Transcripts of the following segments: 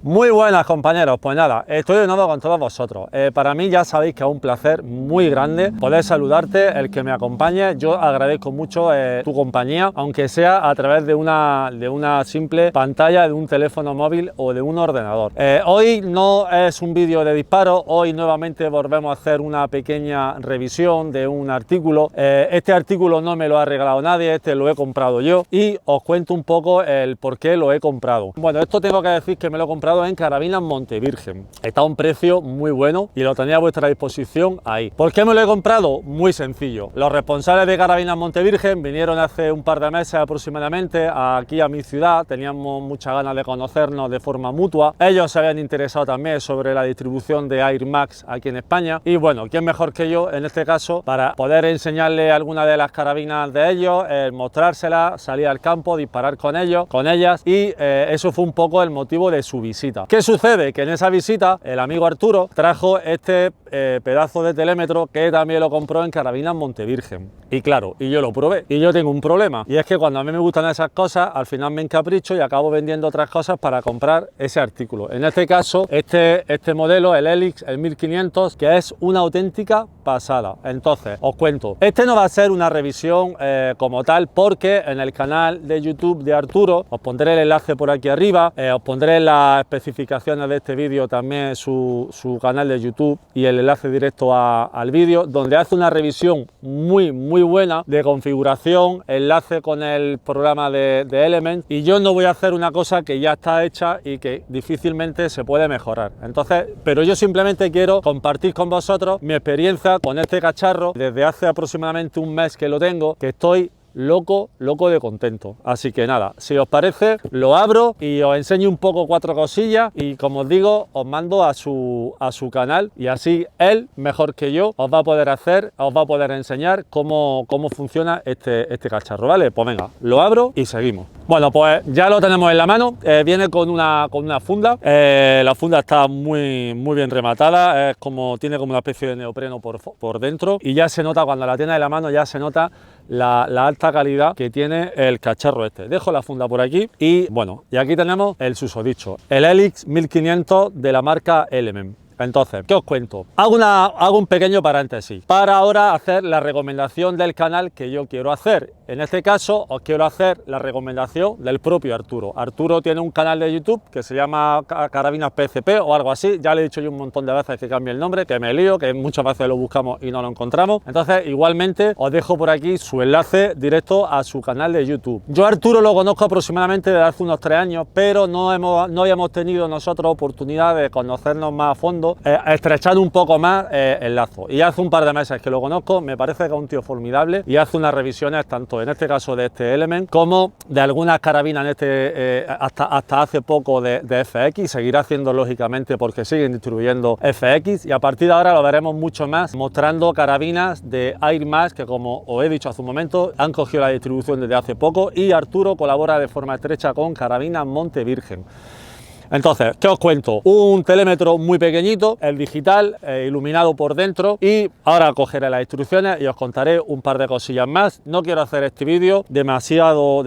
Muy buenas compañeros, pues nada, estoy de nuevo con todos vosotros. Para mí ya sabéis que es un placer muy grande poder saludarte, el que me acompañe. Yo agradezco mucho tu compañía, aunque sea a través de una simple pantalla de un teléfono móvil o de un ordenador. Hoy no es un vídeo de disparo, hoy nuevamente volvemos a hacer una pequeña revisión de un artículo. Este artículo no me lo ha regalado nadie, este lo he comprado yo y os cuento un poco el por qué lo he comprado. Bueno, esto tengo que decir que me lo he comprado en Carabinas Montevirgen. Está a un precio muy bueno y lo tenía a vuestra disposición ahí. ¿Por qué me lo he comprado? Muy sencillo. Los responsables de Carabinas Montevirgen vinieron hace un par de meses aproximadamente aquí a mi ciudad. Teníamos muchas ganas de conocernos de forma mutua. Ellos se habían interesado también sobre la distribución de Air Max aquí en España. Y bueno, ¿quién mejor que yo en este caso para poder enseñarle alguna de las carabinas de ellos, mostrárselas, salir al campo, disparar con ellos, con ellas? Y eso fue un poco el motivo de su visita. ¿Qué sucede? Que en esa visita el amigo Arturo trajo este pedazo de telémetro que también lo compró en Carabinas Montevirgen. Y claro, y yo lo probé. Y yo tengo un problema. Y es que cuando a mí me gustan esas cosas, al final me encapricho y acabo vendiendo otras cosas para comprar ese artículo. En este caso, este modelo, el Helix, el 1500, que es una auténtica pasada. Entonces, os cuento. Este no va a ser una revisión como tal, porque en el canal de YouTube de Arturo, os pondré el enlace por aquí arriba, os pondré las especificaciones de este vídeo también su canal de YouTube y el enlace directo al vídeo, donde hace una revisión muy buena de configuración, enlace con el programa de Element, y yo no voy a hacer una cosa que ya está hecha y que difícilmente se puede mejorar. Entonces, pero yo simplemente quiero compartir con vosotros mi experiencia con este cacharro desde hace aproximadamente un mes que lo tengo, que estoy loco de contento. Así que nada, si os parece, lo abro y os enseño un poco cuatro cosillas y, como os digo, os mando a su canal y así él, mejor que yo, os va a poder enseñar cómo funciona este cacharro, ¿vale? Pues venga, lo abro y seguimos. Bueno, pues ya lo tenemos en la mano. Viene con una funda. La funda está muy bien rematada, tiene como una especie de neopreno por dentro, y ya se nota, cuando la tienes en la mano, ya se nota la alta calidad que tiene el cacharro este. Dejo la funda por aquí y bueno, y aquí tenemos el susodicho, el Helix 1500 de la marca Element. Entonces, ¿qué os cuento? Hago un pequeño paréntesis para ahora hacer la recomendación del canal que yo quiero hacer. En este caso, os quiero hacer la recomendación del propio Arturo. Arturo tiene un canal de YouTube que se llama Carabinas PCP o algo así. Ya le he dicho yo un montón de veces que cambie el nombre, que me lío, que muchas veces lo buscamos y no lo encontramos. Entonces, igualmente, os dejo por aquí su enlace directo a su canal de YouTube. Yo a Arturo lo conozco aproximadamente desde hace unos 3 años, pero no habíamos tenido nosotros oportunidad de conocernos más a fondo, estrechar un poco más el lazo. Y hace un par de meses que lo conozco, me parece que es un tío formidable y hace unas revisiones tanto en este caso de este Element como de algunas carabinas hasta hace poco de FX. Seguirá haciendo, lógicamente, porque siguen distribuyendo FX, y a partir de ahora lo veremos mucho más mostrando carabinas de Air Max, que, como os he dicho hace un momento, han cogido la distribución desde hace poco, y Arturo colabora de forma estrecha con Carabinas Montevirgen. Entonces, ¿qué os cuento? Un telémetro muy pequeñito, el digital, iluminado por dentro, y ahora cogeré las instrucciones y os contaré un par de cosillas más. No quiero hacer este vídeo demasiado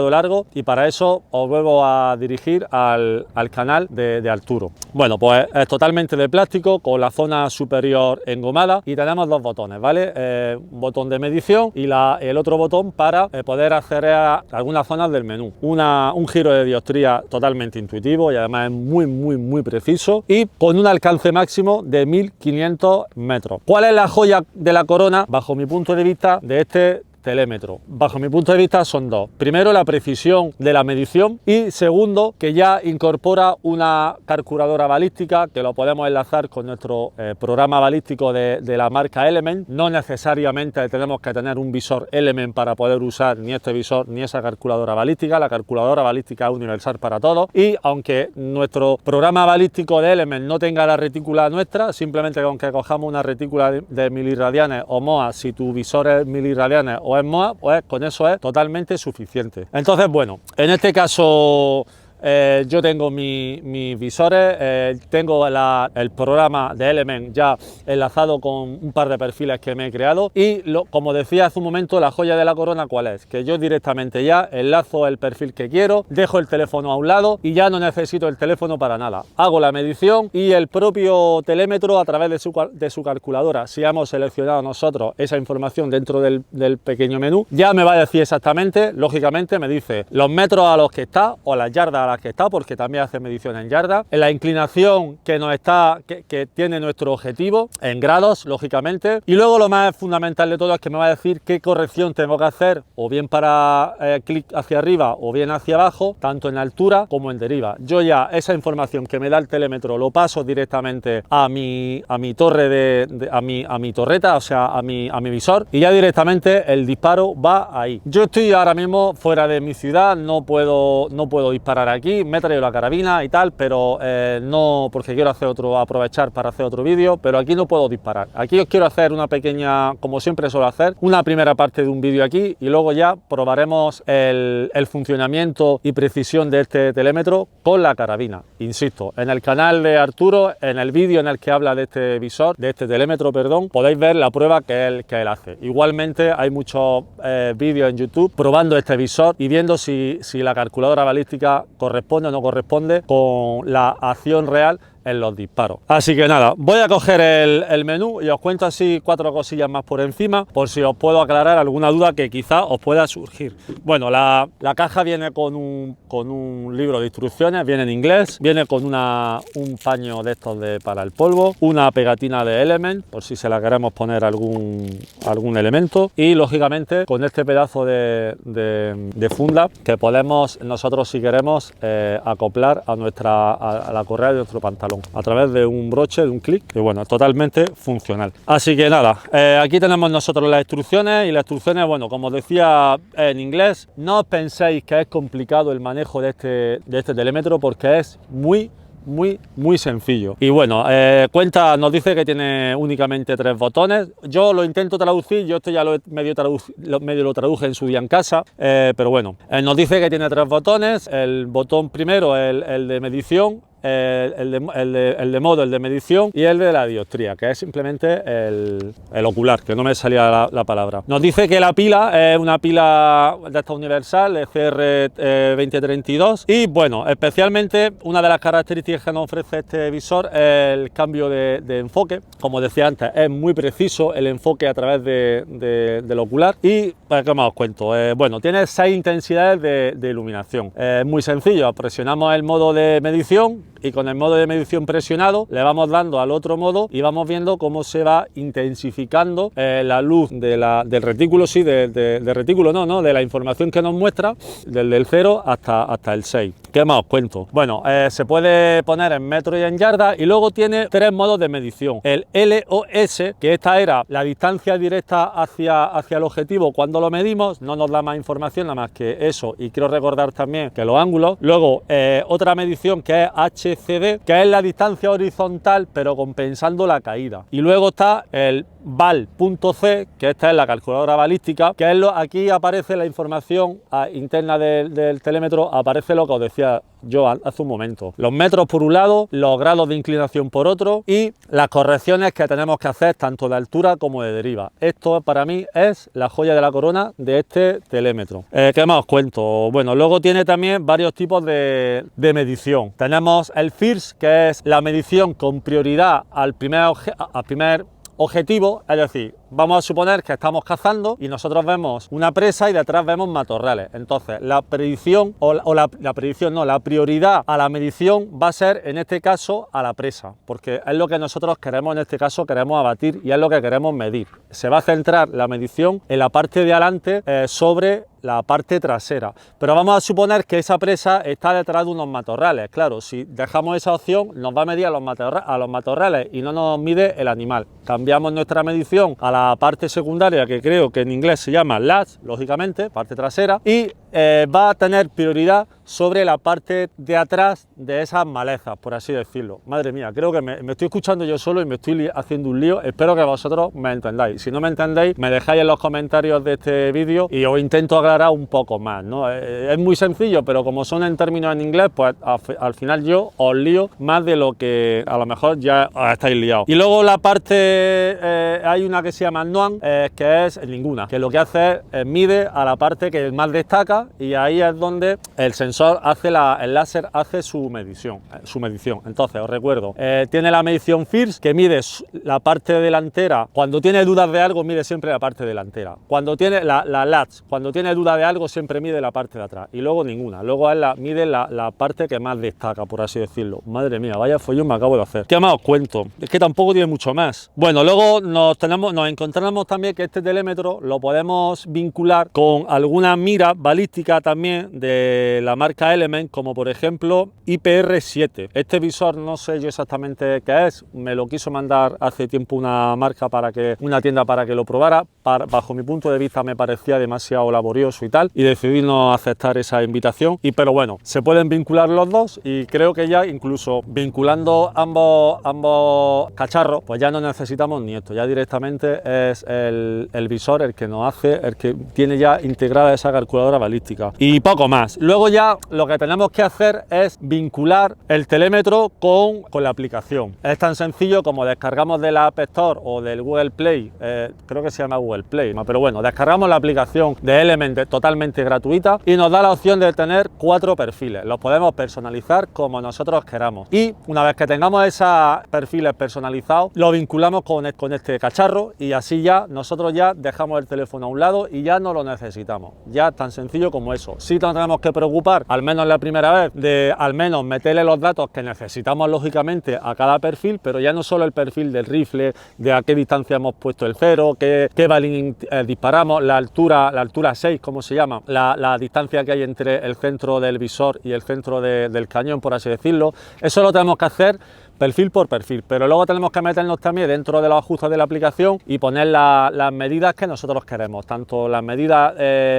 largo, y para eso os vuelvo a dirigir al canal de Arturo. Bueno, pues es totalmente de plástico, con la zona superior engomada, y tenemos 2 botones, ¿vale? Un botón de medición y el otro botón para poder acceder a algunas zonas del menú. Un giro de dioptría totalmente intuitivo y además es muy preciso, y con un alcance máximo de 1500 metros. ¿Cuál es la joya de la corona, bajo mi punto de vista, de este telémetro? Bajo mi punto de vista son 2. Primero, la precisión de la medición, y segundo, que ya incorpora una calculadora balística que lo podemos enlazar con nuestro programa balístico de la marca Element. No necesariamente tenemos que tener un visor Element para poder usar ni este visor ni esa calculadora balística. La calculadora balística es universal para todos, y aunque nuestro programa balístico de Element no tenga la retícula nuestra, simplemente con que cojamos una retícula de milirradianes o MOA, si tu visor es milirradianes o es MOA, pues con eso es totalmente suficiente. Entonces, bueno, en este caso yo tengo mis visores, tengo el programa de Element ya enlazado con un par de perfiles que me he creado y como decía hace un momento, la joya de la corona, ¿cuál es? Que yo directamente ya enlazo el perfil que quiero, dejo el teléfono a un lado y ya no necesito el teléfono para nada. Hago la medición y el propio telémetro a través de su calculadora, si hemos seleccionado nosotros esa información dentro del pequeño menú, ya me va a decir exactamente, lógicamente me dice los metros a los que está o las yardas a las que está, porque también hace medición en yardas, en la inclinación que tiene nuestro objetivo en grados, lógicamente, y luego lo más fundamental de todo es que me va a decir qué corrección tengo que hacer, o bien para clic hacia arriba o bien hacia abajo, tanto en altura como en deriva. Yo ya esa información que me da el telémetro lo paso directamente a mi torre a mi torreta, o sea, a mi visor, y ya directamente el disparo va ahí. Yo estoy ahora mismo fuera de mi ciudad, no puedo disparar aquí, me he traído la carabina y tal, pero no, porque quiero aprovechar para hacer otro vídeo, pero aquí no puedo disparar. Aquí os quiero hacer una pequeña, como siempre suelo hacer, una primera parte de un vídeo aquí y luego ya probaremos el funcionamiento y precisión de este telémetro con la carabina. Insisto, en el canal de Arturo, en el vídeo en el que habla de este visor, de este telémetro, perdón, podéis ver la prueba que él hace. Igualmente hay muchos vídeos en YouTube probando este visor y viendo si la calculadora balística corresponde o no corresponde con la acción real en los disparos. Así que nada, voy a coger el menú y os cuento así 4 cosillas más por encima, por si os puedo aclarar alguna duda que quizá os pueda surgir. Bueno, la caja viene con un libro de instrucciones, viene en inglés, viene con un paño de estos para el polvo, una pegatina de Element, por si se la queremos poner algún elemento, y lógicamente con este pedazo de funda que podemos nosotros, si queremos, acoplar a la correa de nuestro pantalón a través de un broche, de un clic, y bueno, totalmente funcional. Así que nada, aquí tenemos nosotros las instrucciones, y las instrucciones, bueno, como os decía en inglés, no os penséis que es complicado el manejo de este telémetro, porque es muy sencillo. Y bueno, nos dice que tiene únicamente 3 botones. Yo lo intento traducir, yo esto ya medio lo traduje en su día en casa, pero bueno, nos dice que tiene 3 botones. El botón primero, el de medición, el de modo, el de medición, y el de la dioptría, que es simplemente el ocular, que no me salía la palabra. Nos dice que la pila es una pila de esta universal, de CR2032, y bueno, especialmente una de las características que nos ofrece este visor es el cambio de enfoque. Como decía antes, es muy preciso el enfoque a través del ocular. Y pues, ¿qué más os cuento? Bueno, tiene 6 intensidades de iluminación. Es muy sencillo, presionamos el modo de medición y con el modo de medición presionado le vamos dando al otro modo y vamos viendo cómo se va intensificando la luz del retículo, sí, del retículo no, de la información que nos muestra, del 0 hasta el 6. ¿Qué más os cuento? Bueno, se puede poner en metros y en yardas, y luego tiene 3 modos de medición. El LOS, que esta era la distancia directa hacia el objetivo cuando lo medimos, no nos da más información nada más que eso, y quiero recordar también que los ángulos. Luego otra medición que es HCD, que es la distancia horizontal pero compensando la caída. Y luego está el val.c, que esta es la calculadora balística, que es aquí aparece la información interna del telémetro, aparece lo que os decía yo hace un momento. Los metros por un lado, los grados de inclinación por otro, y las correcciones que tenemos que hacer tanto de altura como de deriva. Esto para mí es la joya de la corona de este telémetro. ¿Qué más os cuento? Bueno, luego tiene también varios tipos de medición. Tenemos el FIRST, que es la medición con prioridad al primer objetivo, es decir, vamos a suponer que estamos cazando y nosotros vemos una presa y detrás vemos matorrales. Entonces, la predicción la prioridad a la medición va a ser, en este caso, a la presa, porque es lo que nosotros queremos, en este caso, queremos abatir y es lo que queremos medir. Se va a centrar la medición en la parte de adelante sobre la parte trasera, pero vamos a suponer que esa presa está detrás de unos matorrales. Claro, si dejamos esa opción, nos va a medir a los matorrales y no nos mide el animal. Cambiamos nuestra medición a la parte secundaria, que creo que en inglés se llama latch, lógicamente, parte trasera, y va a tener prioridad sobre la parte de atrás de esas malezas, por así decirlo. Madre mía, creo que me estoy escuchando yo solo y me estoy haciendo un lío. Espero que vosotros me entendáis. Si no me entendéis, me dejáis en los comentarios de este vídeo y os intento aclarar un poco más, ¿no? Es muy sencillo, pero como son en términos en inglés, pues al final yo os lío más de lo que a lo mejor ya os estáis liados. Y luego la parte, hay una que se llama NOAN, que es ninguna, que lo que hace es mide a la parte que más destaca y ahí es donde el sensor hace el láser hace su medición. Entonces os recuerdo, tiene la medición FIRS, que mide la parte delantera. Cuando tiene dudas de algo, mide siempre la parte delantera. Cuando tiene la LATS, cuando tiene duda de algo, siempre mide la parte de atrás. Y luego ninguna. Luego mide la parte que más destaca, por así decirlo. Madre mía, vaya follón me acabo de hacer. ¿Qué más os cuento? Es que tampoco tiene mucho más. Bueno, luego nos encontramos también que este telémetro lo podemos vincular con alguna mira balística también de la marca Element, como por ejemplo IPR7. Este visor no sé yo exactamente qué es, me lo quiso mandar hace tiempo una tienda para que lo probara. Bajo mi punto de vista me parecía demasiado laborioso y tal, y decidí no aceptar esa invitación. Pero bueno, se pueden vincular los dos y creo que ya incluso vinculando ambos cacharros, pues ya no necesitamos ni esto, ya directamente es el visor el que tiene ya integrada esa calculadora balística y poco más. Luego ya lo que tenemos que hacer es vincular el telémetro con la aplicación. Es tan sencillo como descargamos de la App Store o del Google Play, creo que se llama Google Play, pero bueno, descargamos la aplicación de Element totalmente gratuita y nos da la opción de tener 4 perfiles. Los podemos personalizar como nosotros queramos y una vez que tengamos esos perfiles personalizados, lo vinculamos con este cacharro y así ya nosotros ya dejamos el teléfono a un lado y ya no lo necesitamos. Ya tan sencillo como eso. Sí nos tenemos que preocupar, al menos la primera vez, de al menos meterle los datos que necesitamos lógicamente a cada perfil, pero ya no solo el perfil del rifle, de a qué distancia hemos puesto el cero, qué balín disparamos, la altura 6, ¿cómo se llama? La distancia que hay entre el centro del visor y el centro del cañón, por así decirlo. Eso lo tenemos que hacer perfil por perfil, pero luego tenemos que meternos también dentro de los ajustes de la aplicación y poner las medidas que nosotros queremos, tanto las medidas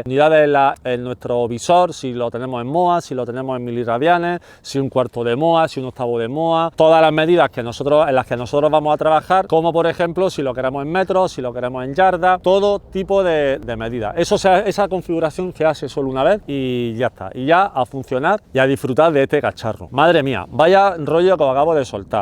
unidades en nuestro visor, si lo tenemos en MOA, si lo tenemos en miliradianes, si un cuarto de MOA, si un octavo de MOA, todas las medidas en las que nosotros vamos a trabajar, como por ejemplo si lo queremos en metros, si lo queremos en yardas, todo tipo de medidas. Esa configuración se hace solo una vez y ya está, y ya a funcionar y a disfrutar de este cacharro. Madre mía, vaya rollo que os acabo de soltar.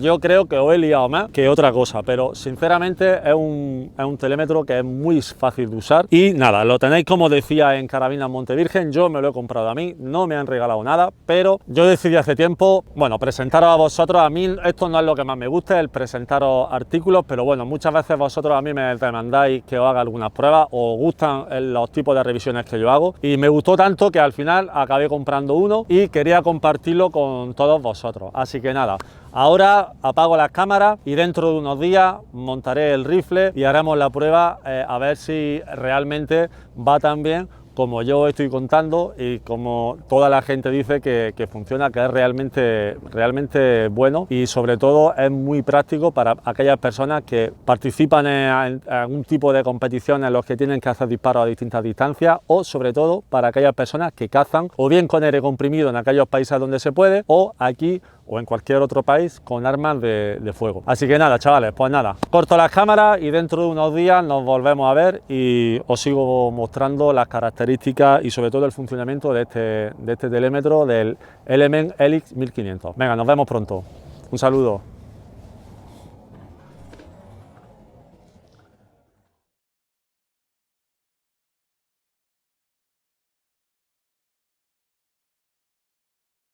Yo creo que os he liado más que otra cosa, pero sinceramente es un telémetro que es muy fácil de usar y nada, lo tenéis como decía en Carabina Montevirgen. Yo me lo he comprado a mí, no me han regalado nada, pero yo decidí hace tiempo, bueno, presentaros a vosotros. A mí esto no es lo que más me gusta, el presentaros artículos, pero bueno, muchas veces vosotros a mí me demandáis que os haga algunas pruebas, os gustan los tipos de revisiones que yo hago y me gustó tanto que al final acabé comprando uno y quería compartirlo con todos vosotros. Así que nada, ahora apago las cámaras y dentro de unos días montaré el rifle y haremos la prueba a ver si realmente va tan bien como yo estoy contando y como toda la gente dice que funciona, que es realmente bueno y sobre todo es muy práctico para aquellas personas que participan en algún tipo de competición en los que tienen que hacer disparos a distintas distancias, o sobre todo para aquellas personas que cazan o bien con aire comprimido en aquellos países donde se puede, o aquí o en cualquier otro país con armas de fuego. Así que nada, chavales, pues nada, corto las cámaras y dentro de unos días nos volvemos a ver y os sigo mostrando las características y sobre todo el funcionamiento de este telémetro del Element Helix 1500. Venga, nos vemos pronto. Un saludo.